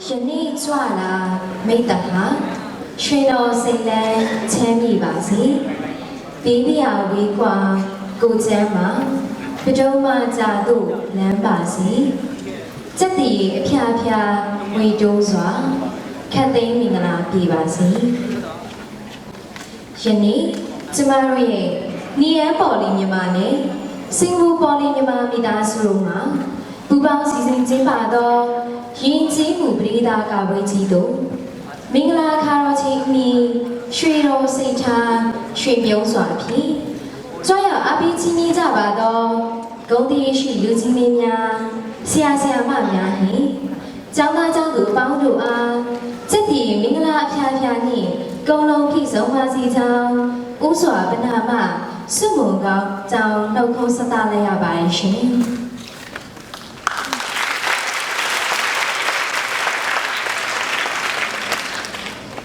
ရှင်နေ့ကြွလာမိတ္တဟာရွှေတော်စိတ်လန်းချမ်းမြေပါစေဘေးပြာဝေးကွာကိုချမ်းမှာပဒုံမကြာသို့လမ်းပါစေစက်တီအဖျားဖျားဝေတိုးစွာခတ်သိမ်းမင်္ဂလာပြေပါစေယနေ့ကျမတို့ရဲ့နီယန်ပေါ်လီမြန်မာနဲ့စင်ကာပူပေါ်လီမြန်မာမိသားစုတို့မှာပူပေါင်းစီစဉ်ကျင်းပသောယဉ်ကျေးမှုပရိဒါကဝေကြီးတို့မင်္ဂလာခါတော်ချင်းမီရွှေတော်စိတ်ထားရွှေမြုံစွာဖြင့်ကြွရောက်အပိချင်းကြီးကြပါသောဂုဏ်တည်ရှိလူကြီးမင်းများဆရာဆရာမများနှင့်ကျောင်းသားကျောင်းသူအပေါင်းတို့အားစက်တီမင်္ဂလာအဖျားဖျားနှင့်ကုံလုံးပြည့်စုံပါစေကြောင်းဥစွာပနာမစွမုံကောင်းကြောင်းနှုတ်ခွန်းဆက်သလိုက်ရပါတယ်ရှင်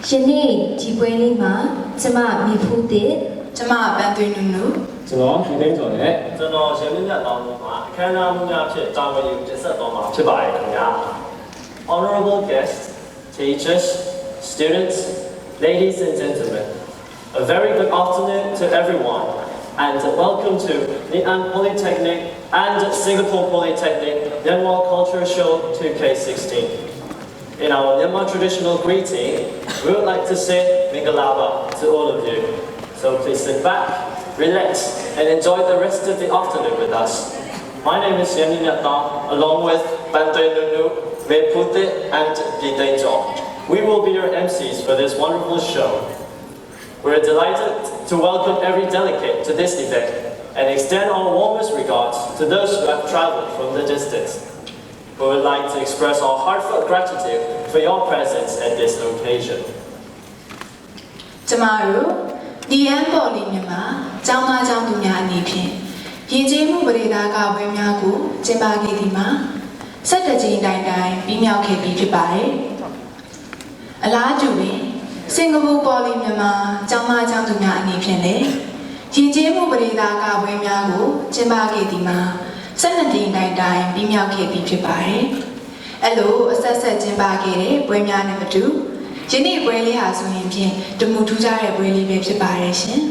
ယနေ့ဒီပွဲလေးမှာကျမမိဖူးတဲ့ကျမပန်းသွင်းနုနုကျွန်တော်ဒီသိန်းကျော်နဲ့ကျွန်တော်ရှင်မြတ်တောင်းမှာအခမ်းအနားမှုများဖြစ်တာဝန်ယူတင်ဆက်တော်မှာဖြစ်ပါတယ်ခင်ဗျာ Honorable guests, teachers, students, ladies and gentlemen, a very good afternoon to everyone and welcome to Ngee Polytechnic and Singapore Polytechnic Myanmar Culture Show 2K16. In our Myanmar traditional greeting, we would like to say Mingalaba to all of you. So please sit back, relax, and enjoy the rest of the afternoon with us. My name is Yemi Nyata, along with Bantoy Nunu, Mei Pute, and Pite Jo. We will be your MCs for this wonderful show. We're delighted to welcome every delegate to this event and extend our warmest regards to those who have traveled from the distance. We would like to express our heartfelt gratitude for your presence at this occasion. ကျမတို့ဒီယန်ပေါ်လီမြန်မာကျောင်းသားကျောင်းသူများအနေဖြင့်ယဉ်ကျေးမှုပရိဒါကပွဲများကိုကျင်းပခဲ့သည်မှာ17ကြိမ်တိုင်ပြီးမြောက်ခဲ့ပြီးဖြစ်ပါတယ်။အလားတူပင်စင်ကာပူပေါ်လီမြန်မာကျောင်းသားကျောင်းသူများအနေဖြင့်လည်းယဉ်ကျေးမှုပရိဒါကပွဲများကိုကျင်းပခဲ့သည်မှာ12ကြိမ်တိုင်ပြီးမြောက်ခဲ့ပြီးဖြစ်ပါတယ်။အဲ့လိုအဆက်ဆက်ကျင်းပခဲ့တဲ့ပွဲများနဲ့မတူယနေ့ပွဲလေးဟာဆိုရင်ဖြင့်တမှုထူးခြားတဲ့ပွဲလေးပဲဖြစ်ပါတယ်ရှင်။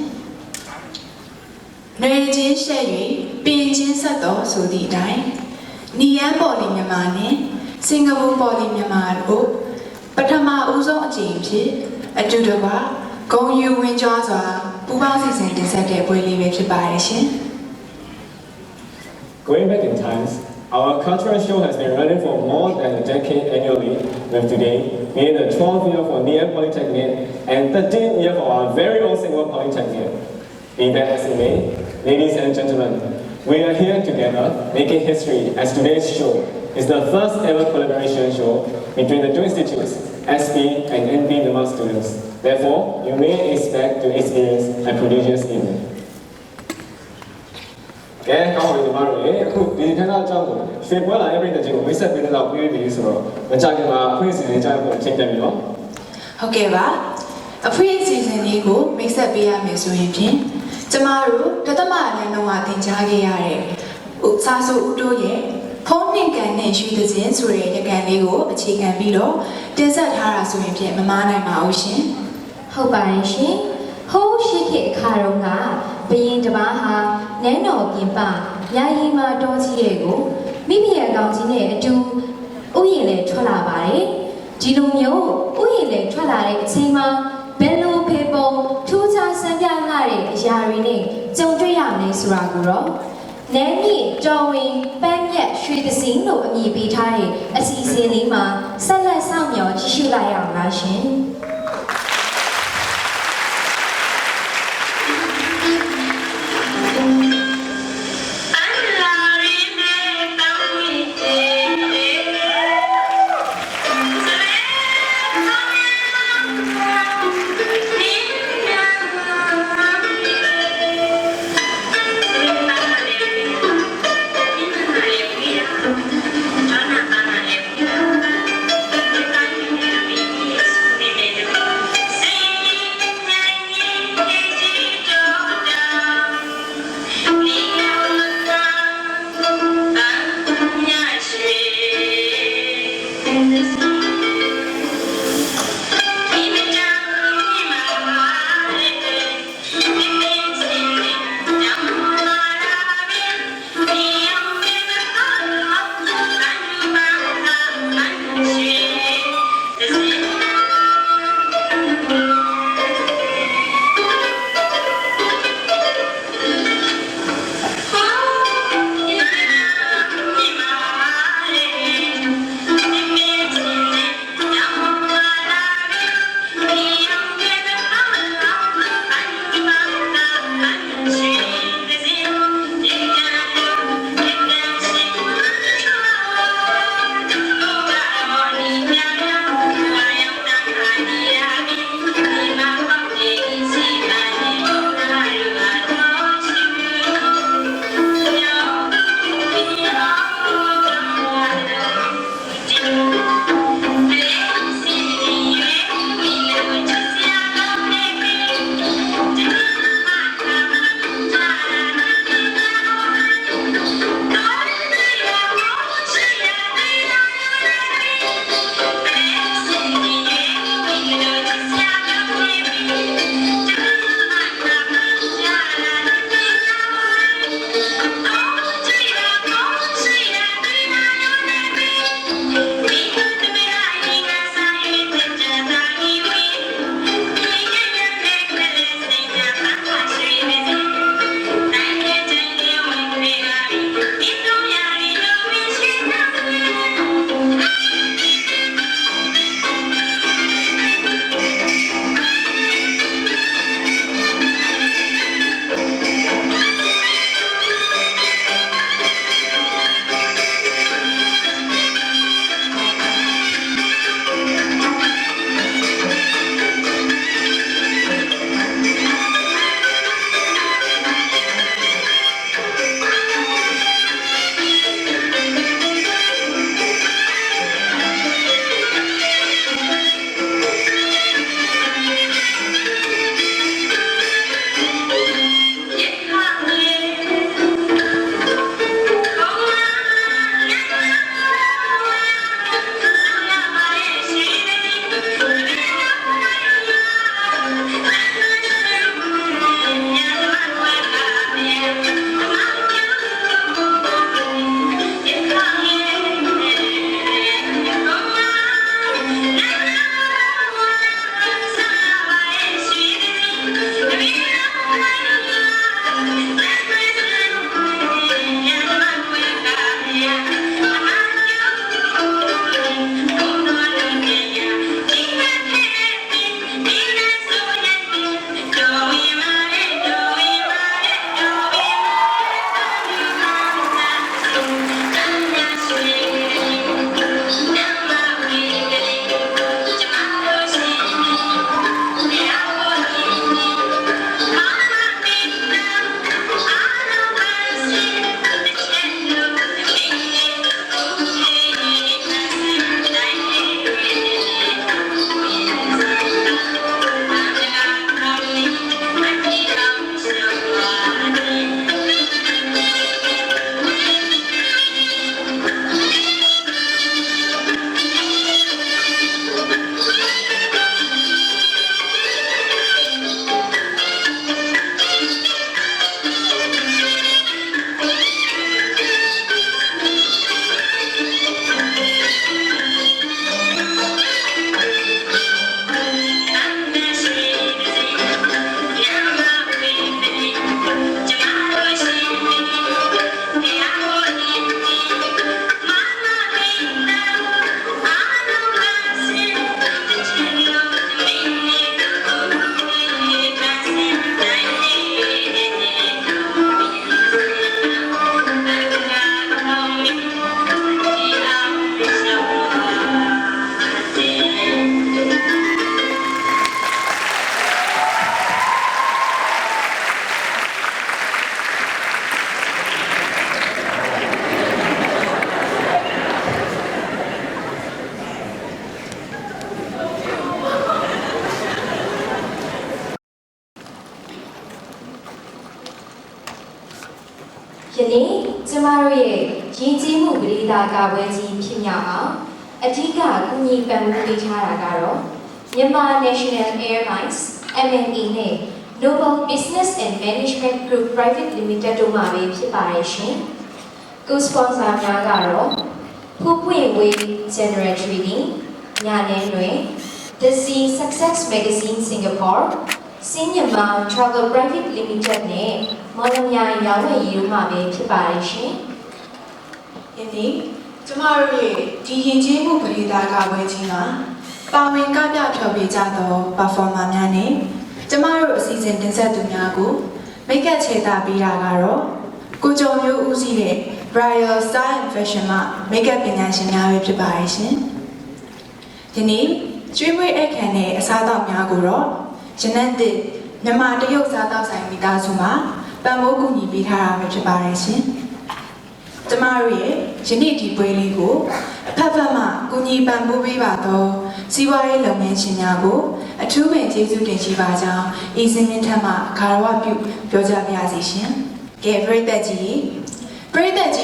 ຫນွေချင်းရှက်၍ပင်ချင်းဆက်တော်ဆိုသည့်အတိုင်းနီယန်ပေါ်လီမြန်မာနဲ့စင်ကာပူပေါ်လီမြန်မာတို့ပထမဦးဆုံးအကြိမ်ဖြစ်အတူတကွဂုဏ်ယူဝင်ကြွားစွာပူးပေါင်းစီစဉ်တင်ဆက်တဲ့ပွဲလေးပဲဖြစ်ပါတယ်ရှင်။ Going back in times, our cultural show has been running for more than a decade annually, with today being the 12th year for Ngee Polytechnic and 13th year for our very own Singapore Polytechnic. Be that as it may, ladies and gentlemen, we are here together making history as today's show is the first ever collaboration show between the two institutes, SP and NP Myanmar students. Therefore, you may expect to experience a prodigious evening. ကဲကောင်းပြီညီမတို့ရေအခုဒီခန်းသားအကြောင်းကိုရွှေပွဲလာတဲ့ပြည်သူတွေကိုမိတ်ဆက်ပေးတော့ပြေးပြီဆိုတော့မကြခင်မှာအဖွင့်အစီအစဉ်ကြားဖို့အချိန်တန်ပြီနော်ဟုတ်ကဲ့ပါအဖွင့်အစီအစဉ်လေးကိုမိတ်ဆက်ပေးရမယ်ဆိုရင်ဖြင့်ကျမတို့တသမလမ်းလုံးကသင်ကြားခဲ့ရတဲ့စာဆိုဦးတို့ရဲ့ဖုံးနှင်ကန်နဲ့ရွှေသင်းဆိုတဲ့ရကန်လေးကိုအခြေခံပြီးတော့တင်ဆက်ထားတာဆိုရင်ဖြင့်မမားနိုင်ပါဘူးရှင်ဟုတ်ပါတယ်ရှင်ဟိုးရှိခေအခါတုန်းကဘယင်တစ်ပါးဟာနန်းတော်ပြင်ပယာယီမှာတောကြီးရဲ့ကိုမိမိရဲ့ကောင်ကြီးနဲ့အတူဥယျာဉ်လည်းထွက်လာပါတယ်ဒီလိုမျိုးဥယျာဉ်လည်းထွက်လာတဲ့အချိန်မှာဘယ်လိုဖေပုံထူးခြားစံပြလာတဲ့အရာတွေနဲ့ကြုံတွေ့ရမလဲဆိုတာကိုတော့နန်းမြင့်တော်ဝင်ပန်းမြတ်ရွှေသစင်းလို့အမည်ပေးထားတဲ့အစီအစဉ်လေးမှာဆက်လက်ဆောင်မြော်ကြည့်ရှုလိုက်ရအောင်လားရှင် မတို့ရဲ့ရည်ကြီးမှုပရိသတ်ကာပွဲကြီးဖြစ်မြောက်အောင်အထူးကကူညီပံ့ပိုးပေးထားတာကတော့မြန်မာ National Airlines MNE နဲ့ Global Business and Management Group Private Limited တို့မှပဲဖြစ်ပါတယ်ရှင်။ကိုစပွန်ဆာများကတော့ဖူးပွင့်ဝေး General Trading ညာနယ်တွင် The Sea Success Magazine Singapore စင်မြန်မာ Travel Private Limited နဲ့မော်လမြိုင်ရောင်းဝယ်ရေးတို့မှပဲဖြစ်ပါတယ်ရှင်။ ယနေ့ကျမတို့ရဲ့ဒီယဉ်ကျေးမှုပရိသတ်ကပွဲကြီးမှာပါဝင်ကပြဖျော်ဖြေကြသော performer များနဲ့ကျမတို့အစီအစဉ်တင်ဆက်သူများကိုမိတ်ကပ်ချေတာပေးတာကတော့ကိုကျော်မျိုးဦးစီးတဲ့ Royal Style and Fashion မှမိတ်ကပ်ပညာရှင်များပဲဖြစ်ပါတယ်ရှင်။ဒီနေ့ကျွေးမွေးအခမ်းနဲ့အစားအသောက်များကိုတော့ရနတ်တစ်မြန်မာတရုတ်စားသောက်ဆိုင်မိသားစုမှပံ့ပိုးကူညီပေးထားတာပဲဖြစ်ပါတယ်ရှင်။ကျမတို့ရဲ့ယနေ့ဒီပွဲလေးကိုအဖက်ဖက်မှကူညီပံ့ပိုးပေးပါတော့စီးပွားရေးလုပ်ငန်းရှင်များကိုအထူးပင်ကျေးဇူးတင်ရှိပါကြောင်းဤစင်းမြင့်ထက်မှခါရဝပြုပြောကြားပါရစေရှင်။ကဲပရိသတ်ကြီး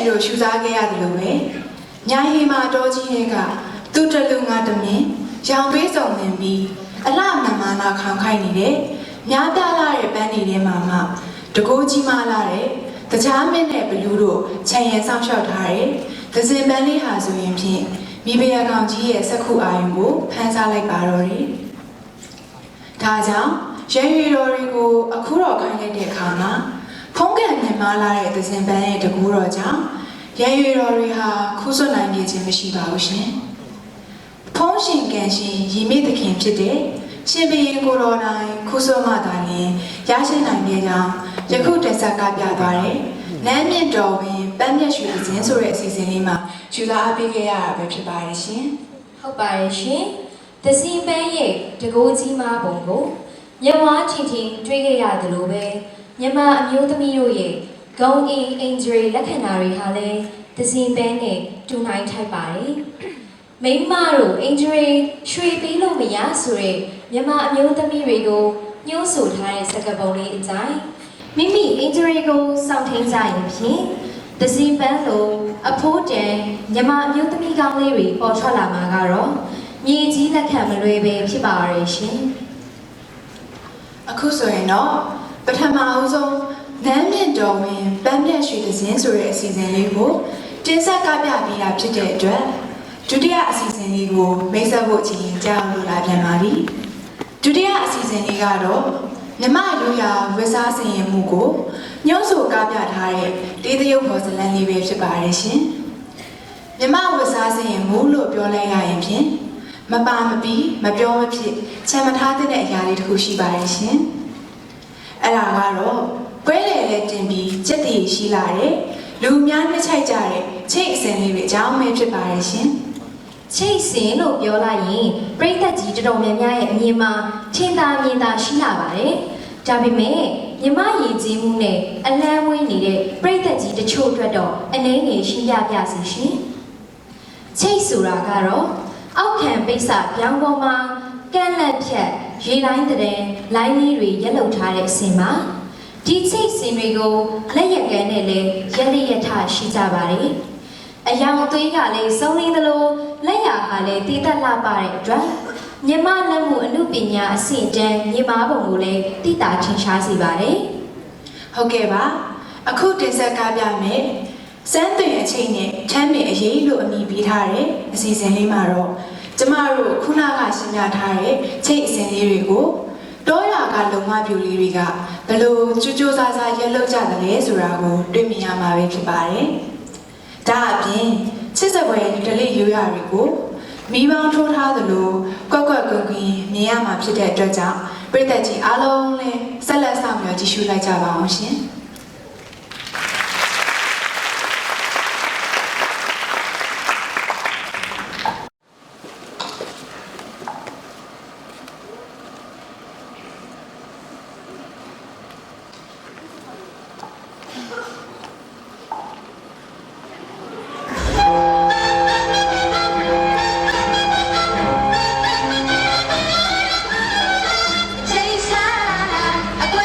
တို့ရှုစားခဲ့ရတယ်လို့ပဲညာဟီမာတော်ကြီးတွေကသူ့တလူငါတမင်းရောင်ပေးစုံနေပြီးအလှမမာနာခေါင်ခိုက်နေတဲ့များပြလာတဲ့ပန်းတွေထဲမှာမှတကိုးကြီးမားလာတဲ့တခြားမင်းနဲ့ဘလူးတို့ခြံရံဆောင်လျှောက်ထားတဲ့ဒဇင်ပန်းလေးဟာဆိုရင်ဖြင့်မိဖုရားကောင်ကြီးရဲ့စက္ခုအာယုံကိုဖန်ဆားလိုက်ပါတော့တယ်။ဒါကြောင့်ရန်ရွေတော်တွေကိုအခုတော့ခိုင်းလိုက်တဲ့အခါမှာဖုံးကန်မြင်မာလာတဲ့ဒဇင်ပန်းရဲ့တကူတော်ကြောင့်ရန်ရွေတော်တွေဟာခူးဆွနိုင်နေခြင်းမရှိပါဘူးရှင်။ဖုံးရှင်ကန်ရှင်ရီမေသခင်ဖြစ်တဲ့ရှင်ဘရင်ကိုတော်တိုင်ခူးဆွမှသာလျှင်ရရှိနိုင်ခဲ့ကြောင်းယခုတင်ဆက်ကပြသွားတယ်။နန်းမြင့်တော်ဝင်ပန်းမြတ်ရွှေခြင်းဆိုတဲ့အစီအစဉ်လေးမှာယူလာအပ်ပေးခဲ့ရတာပဲဖြစ်ပါတယ်ရှင်။ ဟုတ်ပါတယ်ရှင်။သစီပန်းရဲ့တကိုးကြီးမားပုံကိုမြဝါချီချီတွေးခဲ့ရတယ်လို့ပဲမြန်မာအမျိုးသမီးတို့ရဲ့ဂုံအင်အင်ဂျရီလက္ခဏာတွေဟာလည်းသစီပန်းနဲ့တူနိုင်ထိုက်ပါတယ်။မိန်းမတို့အင်ဂျရီရွှေပေးလို့မရဆိုတဲ့မြန်မာအမျိုးသမီးတွေကိုညှိုးဆိုထားတဲ့စကားပုံလေးအတိုင်းမိမိအင်ဂျရီကိုစောင့်ထိန်ကြရင်ဖြင့်သစီပန်းလိုအဖိုးတန်မြန်မာအမျိုးသမီးကောင်းလေးတွေပေါ်ထွက်လာမှာကတော့မြေကြီးလက်ခံမလွယ်ပဲဖြစ်ပါရဲ့ရှင်။ အခုဆိုရင်တော့ပထမအဦးဆုံးနန်းမြင့်တော်ဝင်ပန်းမြတ်ရွှေသဇင်းဆိုတဲ့အစီအစဉ်လေးကိုတင်ဆက်ကပြပေးတာဖြစ်တဲ့အတွက်ဒုတိယအစီအစဉ်လေးကိုမိတ်ဆက်ဖို့ချင်းကြားလို့လာပြန်ပါပြီဒုတိယအစီအစဉ်လေးကတော့မြမရိုးရာဝက်စားစင်ရင်မှုကိုညှို့ဆိုကားပြထားတဲ့တေးသရုပ်ဖော်ဇလန်းလေးပဲဖြစ်ပါတယ်ရှင်မြမဝက်စားစင်ရင်မှုလို့ပြောလိုက်ရရင်ဖြင့်မပါမပြီးမပြောမဖြစ်ချမ်းမထားတဲ့အရာလေးတစ်ခုရှိပါတယ်ရှင်အဲ့ဒါကတော့ပွဲလေလေးတင်ပြီးစက်တည်ရှိလာတဲ့လူများနှစ်ချိုက်ကြတဲ့ချိတ်အစင်လေးတွေအကြောင်းပဲဖြစ်ပါတယ်ရှင်ချိတ်စင်လို့ပြောလိုက်ရင်ပြိတ္တကြီးတော်တော်များများရဲ့အမြင်မှာထင်သာမြင်သာရှိလာပါတယ်။ဒါပေမဲ့မြမရည်ကြီးမှုနဲ့အလန်းဝေးနေတဲ့ပြိတ္တကြီးတချို့အတွက်တော့အနည်းငယ်ရှင်းပြပြစီရှင်။ချိတ်ဆိုတာကတော့အောက်ခံပိတ်စပြောင်းပေါ်မှာကန့်လက်ဖြတ်ရေလိုင်းတဲ့လိုင်းလေးတွေရက်လုံထားတဲ့အစင်မှာဒီချိတ်စင်တွေကိုလက်ရက်ကန်းနဲ့လည်းရက်လျက်ထရှိကြပါတယ်။အယောင်အသွေးကလည်းစုံလင်းသလိုလက်ရဟာလည်းတည်သက်လာပါတဲ့အတွက်မြမလက်မှုအမှုပညာအဆင့်တန်းမြမပုံကိုလည်းတည်တာထင်ရှားစေပါတယ်။ဟုတ်ကဲ့ပါအခုတင်ဆက်ကားပြမယ်စမ်းသွင်အချိန်နဲ့ထမ်းပင်အရေးလို့အမည်ပေးထားတဲ့အစီအစဉ်လေးမှာတော့ကျမတို့ခုနကရှင်းပြထားတဲ့ချိတ်အစဉ်လေးတွေကိုတောရွာကလုံမပြူလေးတွေကဘလို့ကြိုးကြိုးစားစားရက်လောက်ကြတယ်လဲဆိုတာကိုတွေ့မြင်ရမှာပဲဖြစ်ပါတယ်။ဒါအပြင်ချစ်စပွဲဒလိရိုးရာတွေကိုမိပေါင်းထိုးထားသလိုကွက်ကွက်ကွင်းကွင်းမြင်ရမှာဖြစ်တဲ့အတွက်ကြောင့်ပြည်သက်ကြီးအားလုံးလည်းဆက်လက်ဆောင်ပြီးကြည့်ရှုလိုက်ကြပါအောင်ရှင်။ Chase high, I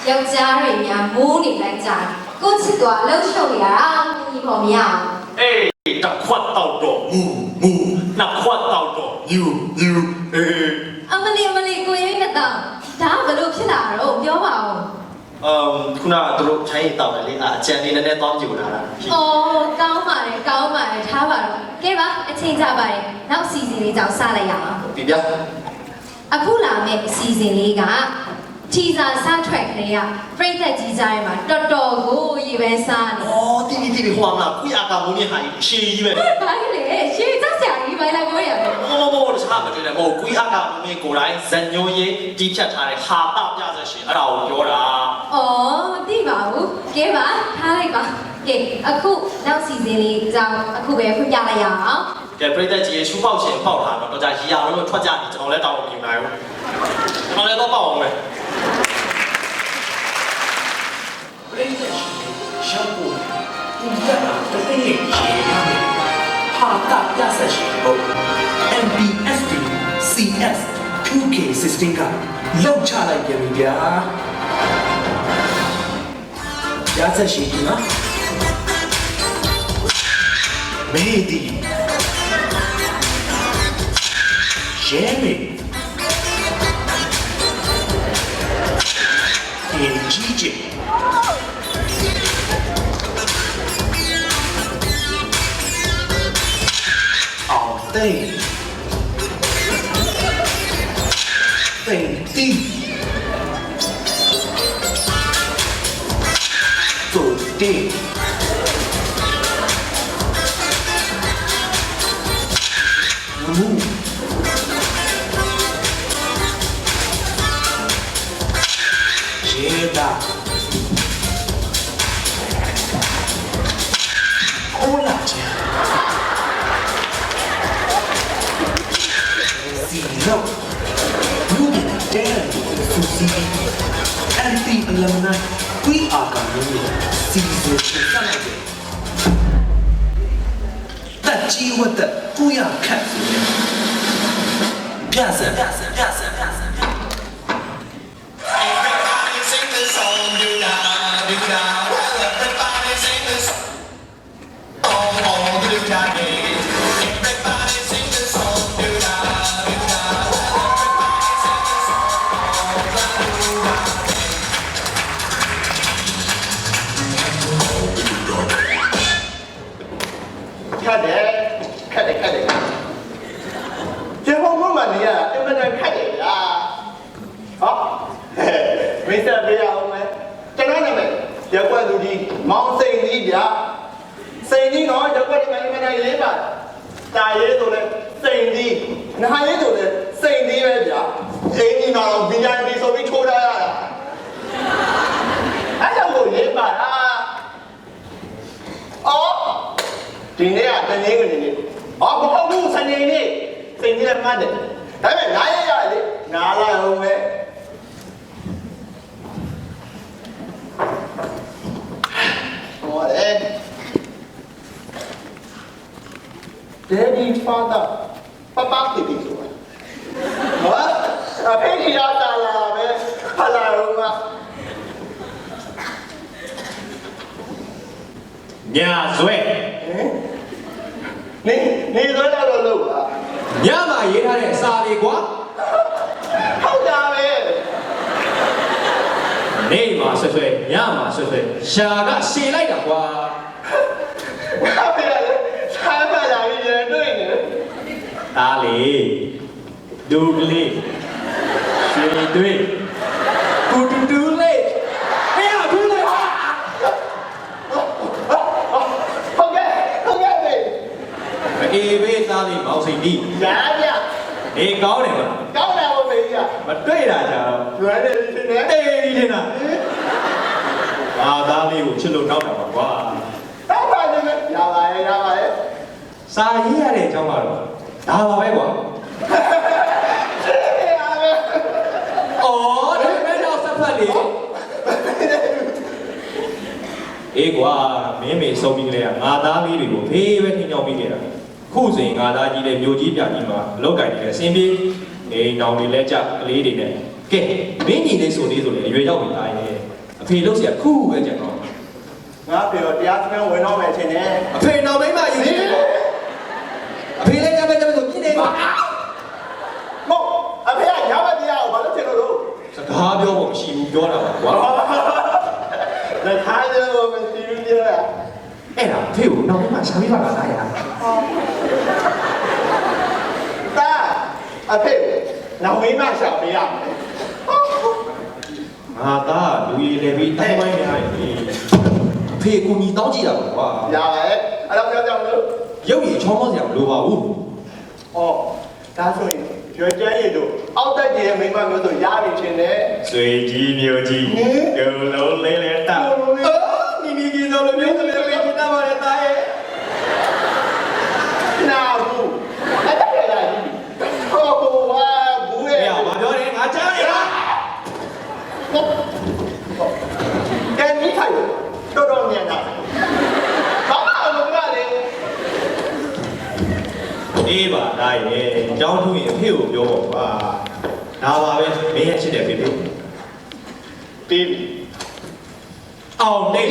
ယောက်ျားတွေများမိုးနေလိုက်ကြတယ်ကိုချစ်သွားလှုပ်ရှုပ်ရတာညီပေါ်မရအောင် အေးတစ်ခွက်တောက်တော့မူနှစ်ခွက်တောက်တော့ယူအေး အမလီကိုရင်းနဲ့တော့ဒါကဘယ်လိုဖြစ်လာတော့ပြောပါဦး ခုနကသူတို့ချိုင်းတောက်တယ်လေအကြံနေနဲ့တောင်းကြည့်လာတာ အော်ကောင်းပါတယ်ထားပါတော့ကဲပါအချိန်ကြပါတယ်နောက် season လေးကြောင့်စလိုက်ရအောင် ဒီပြ အခုလာမယ့် season လေးက ทีซาซาแทร็กเลยอะပြိသက်ကြီးကြရဲမှာတော်တော်ကိုရေပဲစားနေ အော်တီဗီဟွာမလားခွေအာကာမုန်းရဲ့ဟာရှေးကြီးပဲ ဘာလဲရှေ့သက်ဆရာကြီးပိုင်းလာပြောရမယ် မို့တခြားမတွေ့နဲ့မို့ခွေအာကာမုန်းရဲ့ကိုယ်တိုင်ဇန်ညိုရေးတီးဖြတ်ထားတဲ့ဟာပပြဆက်ရှင်အဲ့ဒါကိုပြောတာ အော်သိပါဘူးကဲပါထားလိုက်ပါကဲအခုနောက်စီစဉ်လေးကြောင်းအခုပဲဖွင့်ပြလိုက်ရအောင် ကဲပြိတ္တကြီးရဲ့ရှူပေါက်ရှင်ပေါက်ထားတော့ကြာရီယာလုံးထွက်ကြပြီကျွန်တော်လည်းတောင်းလို့ပြင်နိုင်ဘူးကျွန်တော်လည်းတော့ပေါက်အောင်ပဲ ပြိတ္တရှောက်ဖို့ဒီကတာတသိရဲ့ခြေရမယ်ဟာတာပြဆက်ရှိဖို့ MPSD CS 2K 16ကလောက်ချလိုက်ပြန်ပြီဗျာပြဆက်ရှိဒီမှာမေဒီရဲမေဒီကြီးကြီးအောင်သိသိတီတူတီမူရေတာခိုးလာချင်စီလောလူတဲ့စူစီအန်တီအလမနာကွီအာကာမီစီဆိုဆက်လိုက်တယ်တက်ကြီးဝတ်တဲ့ကိုရခတ်ပြဆက်ပြဆက်ပြဆက်ပြဆက် Everybody sing the song, do da do da. Well, everybody sing the song, oh do da day. Everybody sing the song, do da do da. Well, everybody sing the song, oh do da day. ခတ်တယ်ကျေဟောမမနီးကအင်မတန်ခတ်တယ်ဗျာဟောမိတ်ဆက်ပေးရအောင်မယ်ကျွန်တော်နာမည်ရက်ွက်သူကြီးမောင်စိန်ကြီးဗျာစိန်ကြီးတော့ရက်ွက်ဒီမှာအင်မတန်ရေးပါတာရေးဆိုလဲစိန်ကြီးနာရေးဆိုလဲစိန်ကြီးပဲဗျာအင်းကြီးတော့ VIP ဆိုပြီးထိုးထားရတာအဲ့ဒါကိုရေးပါလားအော်ဒီနေ့ကတနင်္ဂနွေနေ့အော်မဟုတ်ဘူးစနေနေ့စိန်ကြီးလည်းမှတ်တယ်ဒါပေမဲ့နားရရလေနားလိုက်အောင်ပဲဟောလေ Daddy father ပပတီတီဆိုတာအဖေကြီးရတာလာပဲဖလာတော့က ညာဇွဲ နေသွဲတော့လို့လား ညမှာရေးထားတဲ့စာလေးကွာ ဟုတ်တာပဲ နေမှာဆွဆွဲညမှာဆွဆွဲရှာကရှည်လိုက်တာကွာ ဘာဖြစ်လဲစားပါလာပြီးရတွေ့နေ ဒါလေဒူကလေးရွှေတွေ့ကူတူတူလေးဟဲ့ဘူးလေဟာ ဟုတ်ကဲ့ပဲ အေးဘေးသားလေးမောင်စိန်ဒီ ညာညာ နေကောင်းတယ်မလား ကောင်းတာဘုမေကြီးက မတွေ့တာကြာတော့ ကျွမ်းနေပြီနေ အေးဒီတင်တာအာသားလေးကိုချစ်လို့တောက်တာပါကွာ တော့ပါနေမယ်ရပါရဲ့ စာရေးရတဲ့အကြောင်းကတော့ဒါပါပဲကွာ ရပါရဲ့ အော်ဒီမဲ့တော့ဆက်ဖက်လေအေးကွာမင်းမေဆုံးပြီးကလေးကငါသားလေးတွေကိုဖေးပဲထင်ကြောင်ပြီးခဲ့တာခုစဉ်ငါသားကြီးလည်းမျိုးကြီးပြကြီးမှာလောက်ကင်နေတယ်စင်ပြေးအိမ်တောင်တွေလည်းကြကလေးတွေနဲ့ကဲမင်းညီလေးဆိုလေးဆိုလေအရွယ်ရောက်ပြီသားရဲ့အဖေလို့ဆရာခုပဲကြံတော့ ငါပြောတရားစခန်းဝင်တော့မယ်ထင်တယ် အဖေနောက်မိမယူနေတယ်အဖေလည်းကြမ်းကြမ်းဆိုပြင်းနေပါ မဟုတ်အဖေကညာမတရားကိုဘာလို့ထင်လို့ စကားပြောဖို့မရှိဘူးပြောတာပါကွာ လက်ထားလို့မရှိဘူးပြောတာ အဲ့ဒါဖေကိုနောက်မိမရှာပြီးပါလားသားရ တာအဖေနောက်မင်းမရှာပေးရမယ် ငါသားလူရည်လည်းပြီးတိုင်းပိုင်းများတယ်ဖေကူညီတောင်းကြည့်တာကွာ ရပါရဲ့အဲ့တော့ပြောလို့ ရုပ်ရည်ချောမောစရာမလိုပါဘူး ဩဒါဆိုရင်ရွှေကျန်းရည်တို့အောက်တက်ကြီးရဲ့မိမမျိုးဆိုရပြီချင်းနဲ့ ဆွေကြီးမျိုးကြီးဒုလုံးလေးလေးတာနီနီကြီးတို့လိုမျိုးဆိုလည်းဖေချင်တာပါလေတာရဲ့ နာဘူးအဲ့ဒါလည်းလာပြီဟောဘောဝါဘူးရဲ့ ။ဘာပြောလဲငါကြားနေလား ကန်ကြီးထိုင်တော်တော်မြန်တာဘာမှမလုပ်ရလေ ။အေးပါဒါရဲ့အကြောင်းထူးရင်အဖေကိုပြောပါကွာ။ဒါပါပဲမင်းရဲ့ချစ်တဲ့ဖေဖေ ပြီးပြီ ။အောင်နေ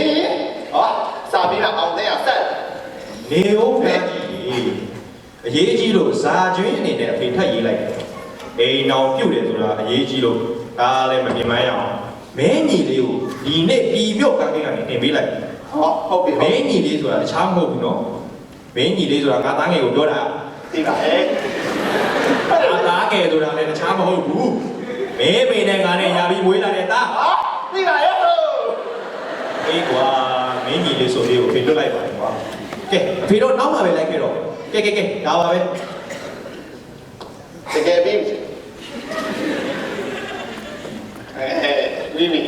ဟောစာပြီးတော့အောင်တဲ့ရဆက် နေဦးပဲကြီးအရေးကြီးလို့ဇာကျွင်းအနေနဲ့အဖေထပ်ရေးလိုက်တယ်။အိမ်အောင်ပြုတ်တယ်ဆိုတာအရေးကြီးလို့ဒါလည်းမမြင်မရအောင်မင်းညီလေးကိုဒီနေ့ပြည်ပြုတ်ကကိန်းကနေတင်ပေးလိုက် ဟောဟုတ်ပြီ ။မင်းညီလေးဆိုတာတခြားမဟုတ်ဘူးနော်။မင်းညီလေးဆိုတာငါသားငယ်ကိုပြောတာ ဒီပါဟဲ့ ။ငါသားငယ်ဆိုတာလည်းတခြားမဟုတ်ဘူး။မင်းမေနဲ့ငါနဲ့ညာပြီးမွေးလာတဲ့သား ဟာဒီပါရဲ့ဟို အေးကွာမင်းကြီးလေးဆိုလေးကိုဖေလွတ်လိုက်ပါကွာကဲအဖေတော့နောက်မှပဲလိုက်ခဲ့တော့ကဲဒါပါပဲ တကယ်ပြီးပြီးပြီ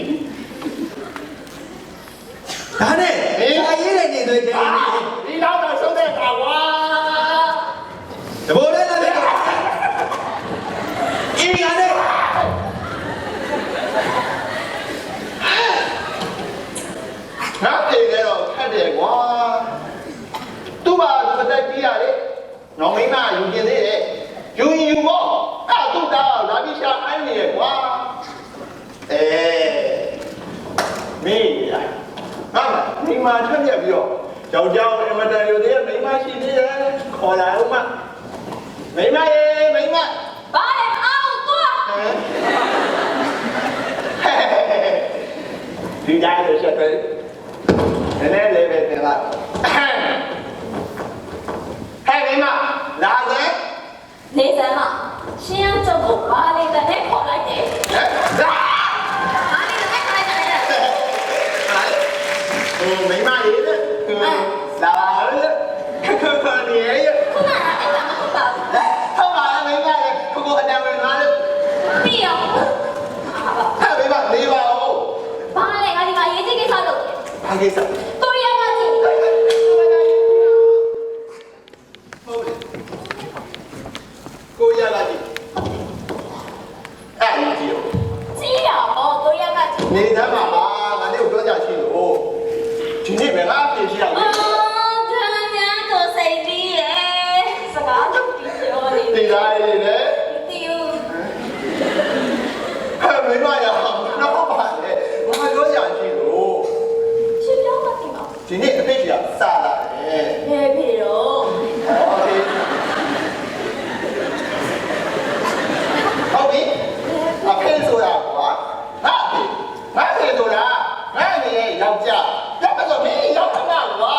ဒါနဲ့စာရေးလိုက်နေသေးတယ် ဒီတော့တော့ဆုံးတဲ့တာကွာ တဘောလေးလာတယ်အေးရတယ် ငါပြေခဲ့တော့ခက်တယ်ကွာသူ့ဘာမတက်ပြီးရလေနော်မိမယူကျင်သေးတယ်ယူပေါ့အဲ့သူ့သားလာပြီးရှာအိုင်းနေရကွာမေးရဟာမိမထက်ပြက်ပြီးတော့ကြောက်ကြောက်အမတန်ယူသေးမိမရှိသေးတယ်ခေါ်လာဦးမမိမရေမိမ ဘာလဲအောင်သွား ဒီတိုင်းလို့ချက်ပဲနည်းနည်းလေးပဲတင်လိုက်ဟဲ့မိမလာစမ်း နေစမ်းမရှင်းအောင်ချုပ်ကိုဘာလေးတည်းခေါ်လိုက်တယ် ဟဲ့လာ ဘာလေးတည်းခေါ်လိုက်တယ် ဟိုမိမလေးလေလာပါလေခနေရ ခုနကအဲ့ဒါမဟုတ်ပါဘူး ဟုတ်ပါလားမိမလေးကိုအတံဝင်သွားလေ ပြီးအောင် ဟဲ့မိမနေပါဦး ဘာလဲငါဒီမှာရေးကြည့်ကိစ္စလုပ်တယ် ဘာကိစ္စ သူရကကြည့် ကိုရလာကြည့်အဲ့ဒီကြည့် ကြည့်ရအောင်သူရကကြည့် နေသမ်းပါပါငါလည်းပြောကြရှိလို့ဒီနေ့ပဲငါပြင်ရှိရမယ် အော်ဒါများတော့စိတ်ကြီးရဲ့စကားတော့ပြီးပြောနေ သိသားရည်လေ တီယူ ဟဲ့မိမရတော့ပါလေငါပြောကြရှိလို့ ရှင်းပြောမှသိပါ ဒီနေ့အသိကြီးကစားလာတယ် ဘယ်ဖြစ်တော့ ဟုတ်ပြီအဖေဆိုတာကွာဟာငါဖေဆိုတာငါနေရဲ့ယောက်ျားပြတ်တော့မင်းယောက်ျားကွာ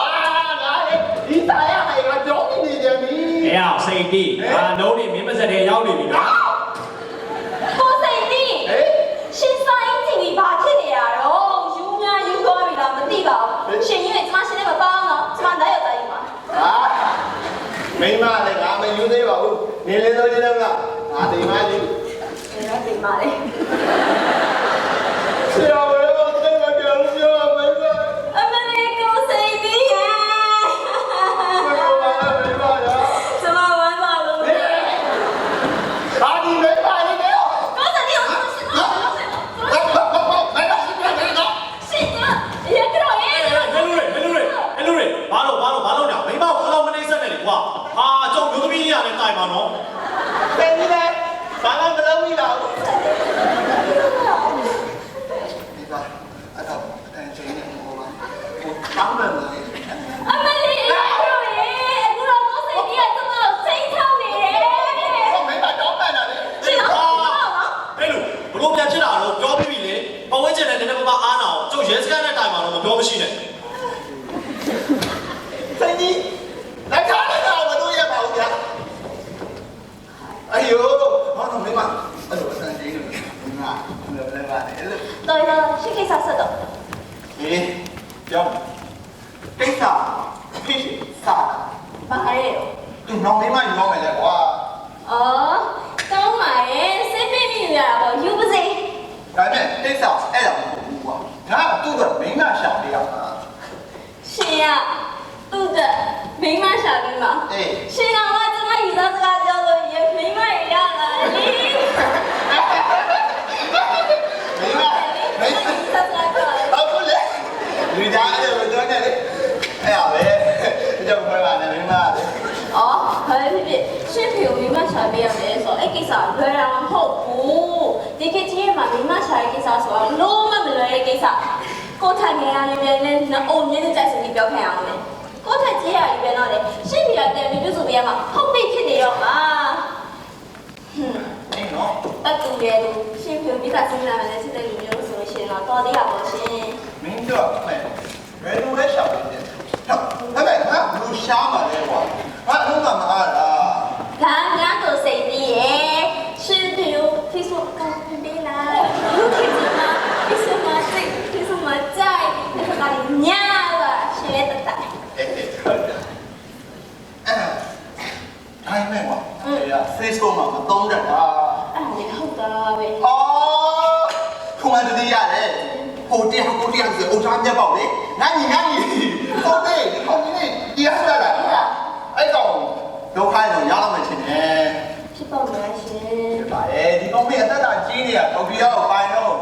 ငါလေဒီသားရဟိုင်ကကြောင်းနေကြပြီ အေးအောင်စိတ်တိငါလုံးနေမင်းမစက်တဲ့ရောက်နေပြီနော် ကိုစိတ်ကြီး ဟေး ရှင်းဆိုင်ကြည့်ပြီးဘာဖြစ်နေရတော့ယူများယူသွားပြီလားမသိပါဘူးရှင်ကြီးကကျမရှင်းနေမပေါအောင်တော့ကျမနိုင်ရတိုင်းပါ ဟာမိမလည်းငါမယူသေးပါဘူးနေလေတော့ဒီတော့ကငါဒီမကြီး အဲ့ဒါသိပါလေ ဆရာဝဲတော့သိမကြောက်ပြောမိမ အမလေးကိုစိတ်ကြီးရဲ့ မပြောပါနဲ့မိမရ ကျမဝမ်းသာလို့ ဘာဒီမိမလေးတော့ ကိုစိတ်ကြီးကိုရှင်းတော့လို့ဆက်တော့ရှင်းတော့ရကြတော့ရဲ့ ဟဲ့လူတွေဘာလို့ညာမိမကိုအလောက်မနေစက်နဲ့လေကွာဟာကြောက်မျိုးသမီးကြီးရတယ်တိုင်ပါနော် တယ်ဒီလေဘာမှမလုပ်မိပါဘူးဒီပါအဲ့တော့အတန်ချင်းနေဟောပါဟိုတောင်းမှန်ပါလေ အမလေးရတော့ရဲ့အခုတော့ကိုစိတ်ကြီးကကျမကိုစိတ်ထောက်နေတယ် ဟောမိမတောင်းမှန်တာလေ ရှင်းတော့ဟုတ်ပါ ဟဲ့လူဘလို့ပြန်ဖြစ်တာတော့ပြောပြီးပြီလေပဝန်းကျင်နဲ့နည်းနည်းပါးအားနာအောင်ကျုပ်ရဲစကန်နဲ့တိုင်ပါတော့မပြောမရှိနဲ့ စိတ်ကြီးလက်ထားနေတာမလို့ရပါဘူးဗျာအယိုဟောတော့မိမအဲ့လိုအတန်ချင်းနေမိမလည်းလည်းပါလေလို့ တော်ရ နောင်မင်းမရောမယ်လေကွာ အော်ကောင်းပါရဲ့စိတ်ပြည့်ပြည့်ရတာပေါ့ယူပါစေ ဒါနဲ့တိတ်ဆောက်အဲ့ဒါမဟုတ်ဘူးကွာငါသူ့ကမင်းကရှောင်ပေးရမှာ ရှင်ကသူ့ကမိန်းမရှာပြီးမှာ အေး ရှင်ကမှကျမယူသားစကားပြောလို့ရမိန်းမရရလာလေ မင်းကမင်း ယူသားစကားပြောတယ် ဟုတ်လေလူသားအဲ့လိုပြောနေလေအဲ့ဒါပဲကြောက်ခွဲပါနဲ့မင်းမလေ အော်ဟဲ့ဖြစ်ဖြစ်ရှင်ဖေကိုမိန်းမရှာပေးရမယ်ဆိုတော့အဲ့ကိစ္စလွယ်တာမဟုတ်ဘူးဒီခေတ်ကြီးမှာမိန်းမရှာတဲ့ကိစ္စဆိုတော့လုံးဝမလွယ်တဲ့ကိစ္စကိုထိုင်နေရနေတယ်နဲ့အုံမြင့်တဲ့ကြိုက်စင်ကြီးပြောခဲ့အောင်လေကိုထိုင်ကြီးရပြီပဲတော့လေရှင်ဖေကတယ်ပြီးပြုစုပေးရမှာဟုတ်ပြီဖြစ်နေတော့မှာဟွန်း အေးနော် ပတ်တူရဲ့လူရှင်ဖေမိကစဉ်းစားမယ်စစ်တဲ့လူမျိုးဆိုလို့ရှိရင်တော့တော်သေးရပါရှင် မင်းတို့ကမယ်ဘယ်လိုလဲရှောင်ပေးတယ်ဟုတ်အဲ့ဒါငါလူရှားပါလေကွာငါလုံးဝမအားလား ဒါငါတို့စိတ်ကြီးရဲ့ရှင်ဖေကို Facebook ကပေးလိုက်လူကြီးက Facebook မှာစိတ် Facebook မှာကြိုက်ဒီကနေ့ညာလာရှင်ရဲ့တတ် ဟုတ်တယ်အဲ့ဒါကွာအေး Facebook မှာမသုံးတတ်တာ အဲ့ဒါလည်းဟုတ်တာပဲ အော်ခုမှတည်းရတယ်ဟိုတရားဆိုအုတ်သားမြတ်ပေါ့လေငါညီဟုတ်တယ်ဒီကောင်ကြီးနေတရားဆွဲလာတာအဲ့ကောင်ဒုက္ခရောရအောင်မချင်နဲ့ ဖြစ်ပါမလားရှင် ဖြစ်ပါရဲ့ဒီကောင်မင်းအသက်တာကြီးနေတာတော့ပြီးတော့ပိုင်းတော့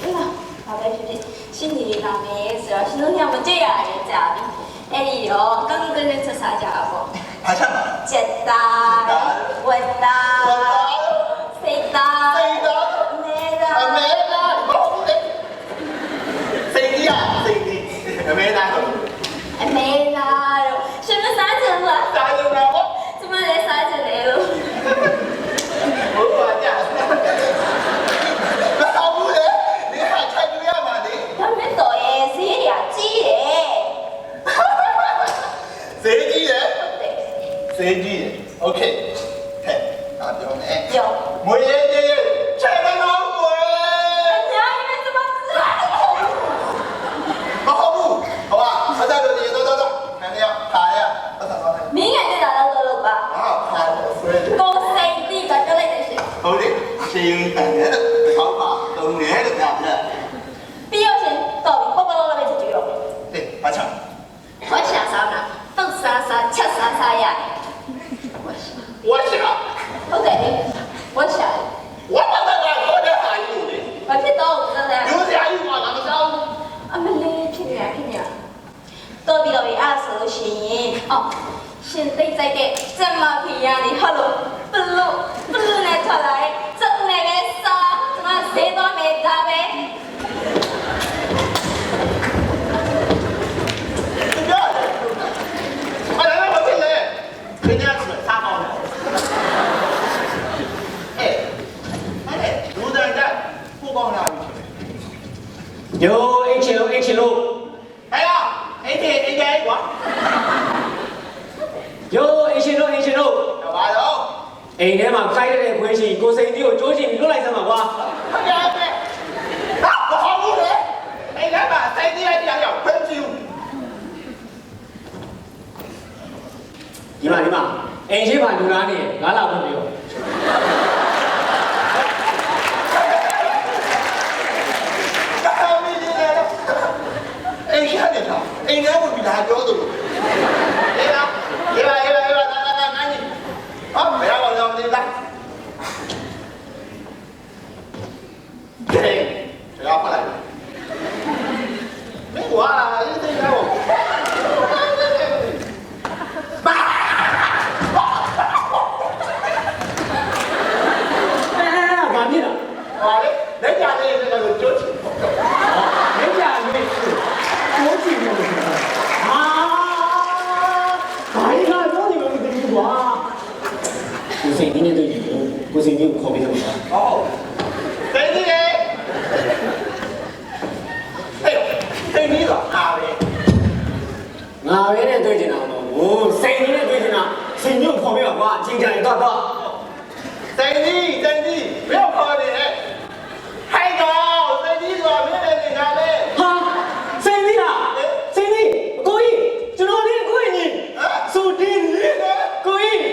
အေးပါဘာပဲဖြစ်ဖြစ်ရှင်နေရလာမယ်ဆိုတော့ရှင်တို့ညမကြည့်ရရင်ကြာပြီအဲ့ဒီတော့ကောင်းကောင်းလေးဆက်စားကြပါပေါ့ ဘာချက်မှာ ကျက်သားဝက်သားစိတ်သားနေသား အမေလားဟုတ်တယ်စိတ်ကြီးအမေလားဟုတ် အမေသားတို့ရှင်မစားချင်လား တာယူနာပေါ့ ကျမလည်းစားချင်တယ်လို့ ဟုတ်ပါကြဘာဘူးလဲဒီဟာချက်ယူရမှာလေ ဒါမဲ့တော့ရဲ့ဈေးရကြီးတယ် ဈေးကြီးတယ်ဈေးကြီးတယ်โอเคဟဲ့ဒါပြောနေ ကြောက် မွေးရေးကြီးချက်မလို့ကိုယ် အများကြီးပဲကျမစား မဟုတ်ဘူးဟောအသက်တို့ဒီတော့ခံရခါရပတ်သက်သွားတယ် မင်းငယ်တက်တာတော့လုပ်ပါ ဟာခါဆွဲတယ် ကိုစိတ်တိကတက်လိုက်တယ်ရှင် ဟုတ်တယ်ရှင်ရင်တန်တယ်လို့ဟောပါတုံးတယ်လို့ပြောပြ ပြီးတော့ရှင်တော့ပေါ့ပေါ့လောက်ပဲကြည့်ရော ဟေးဘာချောင်း ဝတ်ချာစားတာတုတ်စားစားချက်စားစားရ ဝါချာ ဟုတ်တယ်ဝတ်ချာ ဝါပါတာကတော့တဲ့ဟာယူလေ ဘာဖြစ်တော့လဲ ယူစရာယူမှာလားမကြောက် အမလေးဖြစ်နေတော့ပြီးတော့အားဆိုလို့ရှိရင်အော်ရှင်သိတဲ့ကျမဖီယာနေဟယ်လိုဘလူနဲ့ထွက်လာတဲ့စက်နဲ့ပဲစားကျမဈေးသွားမယ်ဒါပဲ ကြောက်အဲ့ဒါဘာဖြစ်လဲခင်းရဆိုစားပေါင်းတယ်အဲ့လူတိုင်းကပူပေါင်းလာပြီ Yo, ain't you, ain't you? ဟဲ့အဲ့ဒီကွာ Yo, ain't you, ain't you? ဘာလို့ အိမ်ထဲမှာခိုင်းတဲ့ခွေးရှိကိုစိန်ကြီးကိုကြိုးချင်ပြီးလွတ်လိုက်စမ်းပါကွာ ဟုတ်တယ်ဟာဘာလို့လဲအဲ့ဒါကစိုက်တရားတရားဖွင့်ကြည့် ဒီမှာအိမ်ရှိမှလူသားနေငါလာဖို့ပြော အိမ်ရှာနေတာအိမ်ထဲကိုပြီးလာပြောသူရေးလားနာနီဟောဘယ်တော့မှမနေလားကဲကြောက်ပါလားမင်းဝါလာရေးတဲ့ကောဘာ ဘာဖြစ်လဲ ဟာလေလက်ကြလေးတွေကိုကြိုးချင် လက်ကြလေးကိုကြည့်လို့ဟာဘာကြီးကတော့ဒီလိုမသိဘူးကွာကိုစိန်ကြီးနဲ့တွေ့ကြည့်ကိုစိန်ကြီးကိုခေါ်ပြီးတော့ ဟောတဲ့ကြီးလေဟေးတဲ့ကြီးကအားပဲ ငါပဲနဲ့တွေ့ကျင်တာမဟုတ်ဘူးစိန်ကြီးနဲ့တွေ့ကျင်တာစိန်ကြီးကိုခေါ်ပြီးတော့ကွာအချင်းကြရင်တော့ တဲ့ကြီးဘယ်ခေါ်နေလဲဟဲ့ကောင်တဲ့ကြီးကမင်းနဲ့နေတာလေ ဟာစိန်ကြီးလားစိန်ကြီးကိုကြီးကျွန်တော်လေးကိုကြီးဆိုတင်းကိုကြီး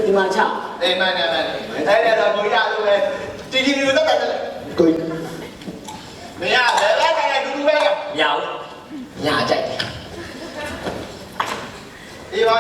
ဒီမှာချ အေးမနဲ့အဲ့ဒါတော့ကိုရလို့ပဲတီတီမျိုးသက်တယ်ကိုမရဘယ်လာတိုင်းတူတူပဲ မရဘူးညာကြိုက် အေးပါ